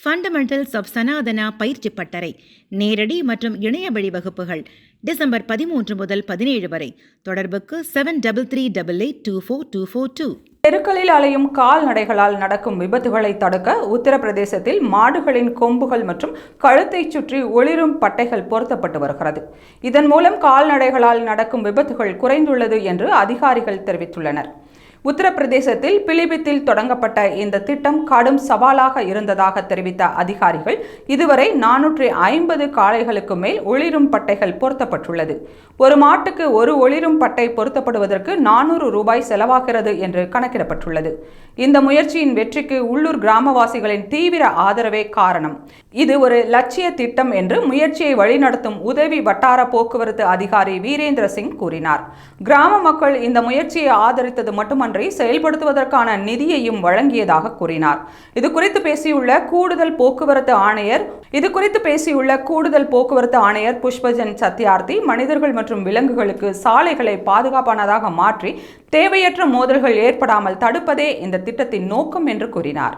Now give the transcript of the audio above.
Fundamentals of Sanatana பயிற்சி பட்டறை நேரடி மற்றும் இணைய வழி வகுப்புகள் டிசம்பர் 13 முதல் 17 வரை. தொடர்புக்கு 7338824242. தெருக்களில் அலையும் கால்நடைகளால் நடக்கும் விபத்துகளை தடுக்க உத்தரப்பிரதேசத்தில் மாடுகளின் கொம்புகள் மற்றும் கழுத்தை சுற்றி ஒளிரும் பட்டைகள் பொருத்தப்பட்டு வருகிறது. இதன் மூலம் கால்நடைகளால் நடக்கும் விபத்துகள் குறைந்துள்ளது என்று அதிகாரிகள் தெரிவித்துள்ளனர். உத்தரப்பிரதேசத்தில் பிலிபித்தில் தொடங்கப்பட்ட இந்த திட்டம் கடும் சவாலாக இருந்ததாக தெரிவித்த அதிகாரிகள், இதுவரை 450 காளைகளுக்கு மேல் ஒளிரும் பட்டைகள் பொருத்தப்பட்டுள்ளது. ஒரு மாட்டுக்கு ஒரு ஒளிரும் பட்டை பொருத்தப்படுவதற்கு 400 ரூபாய் செலவாகிறது என்று கணக்கிடப்பட்டுள்ளது. இந்த முயற்சியின் வெற்றிக்கு உள்ளூர் கிராமவாசிகளின் தீவிர ஆதரவே காரணம். இது ஒரு லட்சிய திட்டம் என்று முயற்சியை வழிநடத்தும் உதவி வட்டார போக்குவரத்து அதிகாரி வீரேந்திர சிங் கூறினார். கிராம மக்கள் இந்த முயற்சியை ஆதரித்தது மட்டுமன்றி செயல்படுத்துவதற்கான நிதியையும் வழங்கியதாக கூறினார். இது குறித்து பேசியுள்ள கூடுதல் போக்குவரத்து ஆணையர் புஷ்பஜன் சத்யார்த்தி, மனிதர்கள் மற்றும் விலங்குகளுக்கு சாலைகளை பாதுகாப்பானதாக மாற்றி தேவையற்ற மோதல்கள் ஏற்படாமல் தடுப்பதே இந்த திட்டத்தின் நோக்கம் என்று கூறினார்.